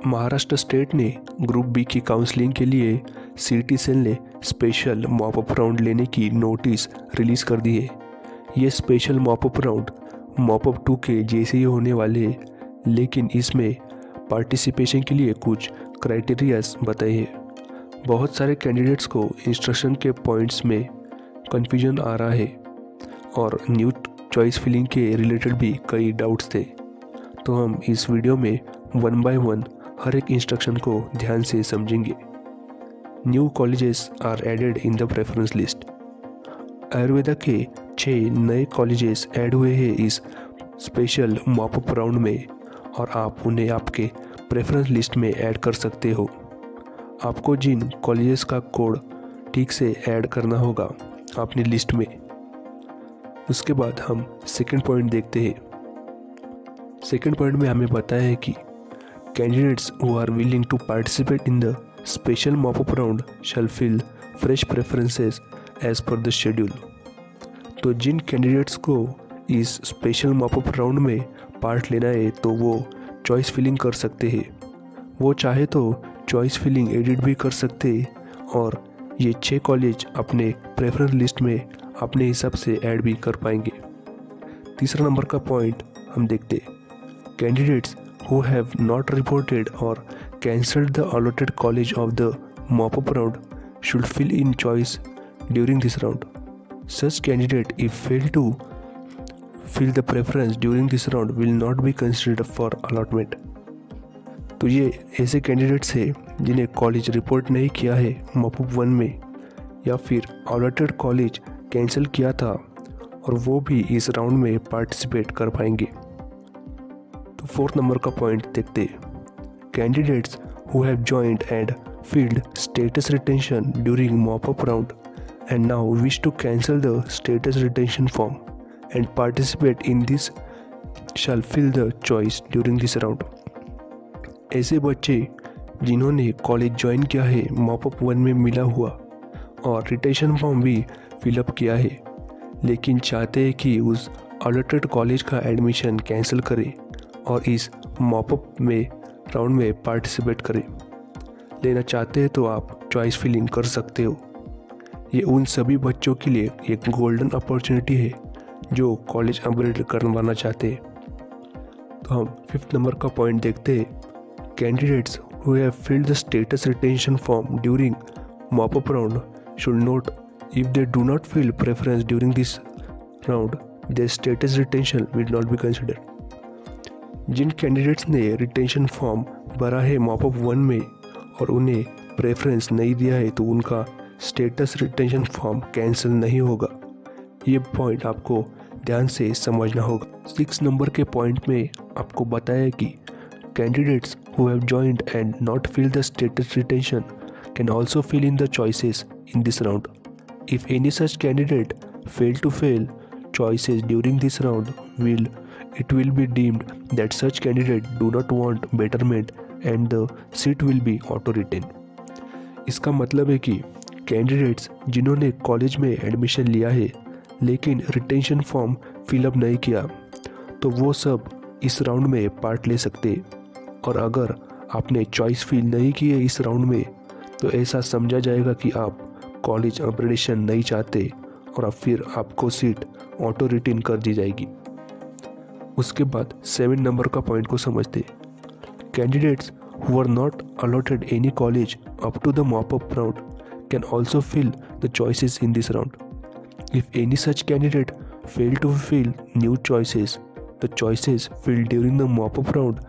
Maharashtra state ने group B की counselling के लिए सीटी सेल ने स्पेशल मॉपअप राउंड लेने की नोटिस रिलीज़ कर दी है। ये स्पेशल मॉपअप राउंड मॉपअप 2 के जैसे ही होने वाले हैं, लेकिन इसमें पार्टिसिपेशन के लिए कुछ क्राइटेरियाज बताए हैं। बहुत सारे कैंडिडेट्स को इंस्ट्रक्शन के पॉइंट्स में कन्फ्यूजन आ रहा है और न्यू चॉइस फिलिंग के रिलेटेड भी कई डाउट्स थे। तो हम इस वीडियो में 1 बाय 1 हर एक इंस्ट्रक्शन को ध्यान से समझेंगे। New colleges are added in the preference list. Ayurveda के 6 नए कॉलेजेस ऐड हुए हैं इस स्पेशल मॉपअप राउंड में और आप उन्हें आपके प्रेफरेंस लिस्ट में ऐड कर सकते हो। आपको जिन कॉलेजेस का कोड ठीक से ऐड करना होगा अपनी लिस्ट में। उसके बाद हम सेकंड पॉइंट देखते हैं। सेकंड पॉइंट में हमें बताया है कि candidates who are willing to participate in the special mop up round shall fill fresh preferences as per the schedule. तो जिन कैंडिडेट्स को इस स्पेशल मॉपअप राउंड में पार्ट लेना है तो वो चॉइस फिलिंग कर सकते हैं। वो चाहे तो चॉइस फिलिंग एडिट भी कर सकते हैं और ये 6 कॉलेज अपने प्रेफरेंस लिस्ट में अपने हिसाब से ऐड भी कर पाएंगे। तीसरा नंबर का पॉइंट हम देखते हैं। Candidates who have not reported or cancelled the allotted college of the mop-up round should fill in choice during this round. Such candidate, if fail to fill the preference during this round, will not be considered for allotment. तो ये ऐसे candidates हैं जिन्हें college report नहीं किया है mop up 1 में या फिर अलॉटेड कॉलेज कैंसिल किया था और वो भी इस राउंड में पार्टिसिपेट कर पाएंगे। तो फोर्थ नंबर का पॉइंट देखते हैं। Candidates who have joined and filled status retention during mop up round and now wish to cancel the status retention form and participate in this shall fill the choice during this round. ऐसे बच्चे जिन्होंने college join किया है mop up 1 में मिला हुआ और retention form भी फिलअप किया है, लेकिन चाहते हैं कि उस अलॉटेड कॉलेज का एडमिशन कैंसिल करें और इस मॉपअप में राउंड में पार्टिसिपेट करें, लेना चाहते हैं तो आप चॉइस फिलिंग कर सकते हो। ये उन सभी बच्चों के लिए एक गोल्डन अपॉर्चुनिटी है जो कॉलेज अपग्रेड करवाना चाहते हैं। तो हम फिफ्थ नंबर का पॉइंट देखते हैं। Candidates who have filled the status retention form during mop up round should note if they do not fill preference during this round their status retention will not be considered. जिन candidates ने retention form भरा है mop up 1 में और उन्हें preference नहीं दिया है तो उनका स्टेटस रिटेंशन फॉर्म कैंसिल नहीं होगा। ये पॉइंट आपको ध्यान से समझना होगा। 6 नंबर के पॉइंट में आपको बताया कि candidates who have joined and not fill the status retention can also fill in the choices in this round. If any such candidate fail to fill choices during this round, it will be deemed that such candidate do not want betterment and the seat will be auto retained. इसका मतलब है कि candidates जिन्होंने college में admission लिया है लेकिन retention form fill up नहीं किया तो वो सब इस राउंड में पार्ट ले सकते, और अगर आपने चॉइस फिल नहीं की है इस राउंड में तो ऐसा समझा जाएगा कि आप कॉलेज अपग्रेडेशन नहीं चाहते और अब फिर आपको सीट ऑटो रिटेन कर दी जाएगी। उसके बाद 7 नंबर का पॉइंट को समझते। Candidates who are not allotted any college up to the mop up round can also fill the choices in this round. If any such candidate fail to fill new choices, the choices filled during the mop up round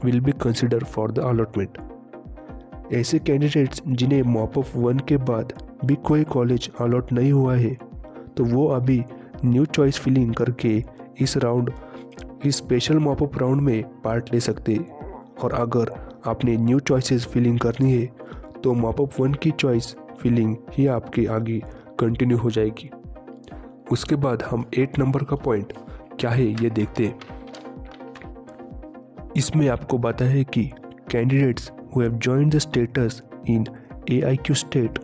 will be consider for the allotment. ऐसे candidates जिन्हें mop up 1 के बाद भी कोई college allot नहीं हुआ है तो वो अभी न्यू चॉइस फिलिंग करके इस स्पेशल मॉपअप राउंड में पार्ट ले सकते, और अगर आपने न्यू चॉइसेस फिलिंग करनी है तो मॉपअप 1 की चॉइस फिलिंग ही आपके आगे कंटिन्यू हो जाएगी। उसके बाद हम 8 नंबर का पॉइंट क्या है ये देखते हैं। इसमें आपको बताया है कि candidates who have joined the status in AIQ state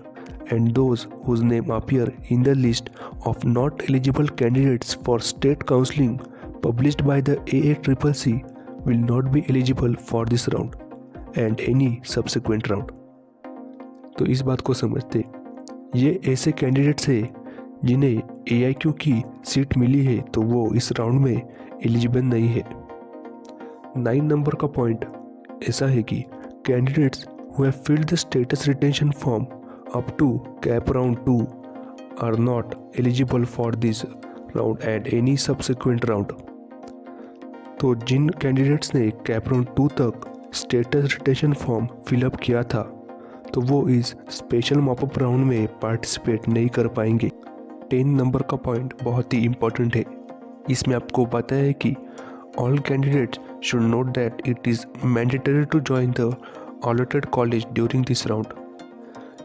and those whose name appear in the list of not eligible candidates for state counseling published by the AACCC will not be eligible for this round. and any subsequent round। तो इस बात को समझते, ये ऐसे candidates हैं जिन्हें AIQ की सीट मिली है तो वो इस राउंड में एलिजिबल नहीं है। 9 नंबर का पॉइंट ऐसा है कि candidates who have filled the status retention form up to cap round 2 are not eligible for this round and any subsequent round। तो जिन कैंडिडेट्स ने कैप राउंड 2 तक स्टेटस रिटेंशन फॉर्म फिलअप किया था तो वो इस स्पेशल मॉपअप राउंड में पार्टिसिपेट नहीं कर पाएंगे। 10 नंबर का पॉइंट बहुत ही इम्पोर्टेंट है। इसमें आपको पता है कि all candidates should note that it is mandatory to join the allotted college during this round.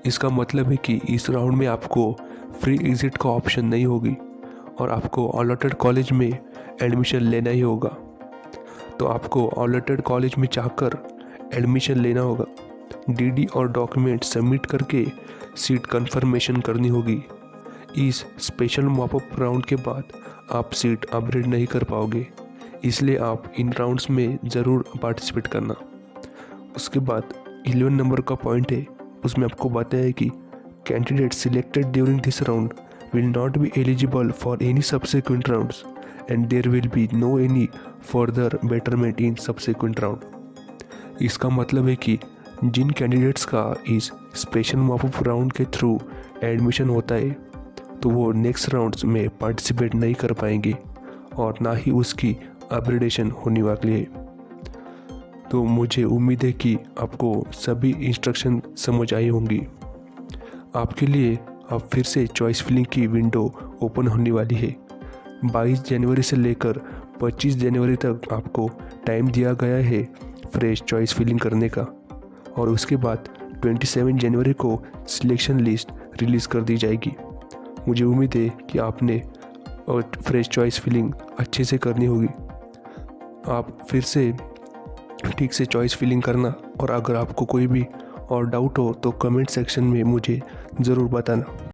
इसका मतलब है कि इस राउंड में आपको फ्री एग्जिट का ऑप्शन नहीं होगी और आपको अलॉटेड कॉलेज में एडमिशन लेना ही होगा। तो आपको अलॉटेड कॉलेज में जाकर एडमिशन लेना होगा, DD और डॉक्यूमेंट सबमिट करके सीट कंफर्मेशन करनी होगी। इस स्पेशल मॉपअप राउंड के बाद आप सीट अपग्रेड नहीं कर पाओगे, इसलिए आप इन राउंड्स में ज़रूर पार्टिसिपेट करना। उसके बाद 11 नंबर का पॉइंट है, उसमें आपको बताया है कि candidate selected during this round will not be eligible for any subsequent rounds and there will be no any further betterment in subsequent round. इसका मतलब है कि जिन कैंडिडेट्स का इस स्पेशल मॉपअप राउंड के थ्रू एडमिशन होता है तो वो नेक्स्ट राउंड्स में पार्टिसिपेट नहीं कर पाएंगे और ना ही उसकी अपग्रेडेशन होने वाली है। तो मुझे उम्मीद है कि आपको सभी इंस्ट्रक्शन समझ आई होंगी। आपके लिए अब फिर से चॉइस फिलिंग की विंडो ओपन होने वाली है। 22 जनवरी से लेकर 25 जनवरी तक आपको टाइम दिया गया है फ्रेश चॉइस फिलिंग करने का और उसके बाद 27 जनवरी को सिलेक्शन लिस्ट रिलीज़ कर दी जाएगी। मुझे उम्मीद है कि आपने फ्रेश चॉइस फिलिंग अच्छे से करनी होगी। आप फिर से ठीक से चॉइस फिलिंग करना और अगर आपको कोई भी और डाउट हो तो कमेंट सेक्शन में मुझे ज़रूर बताना।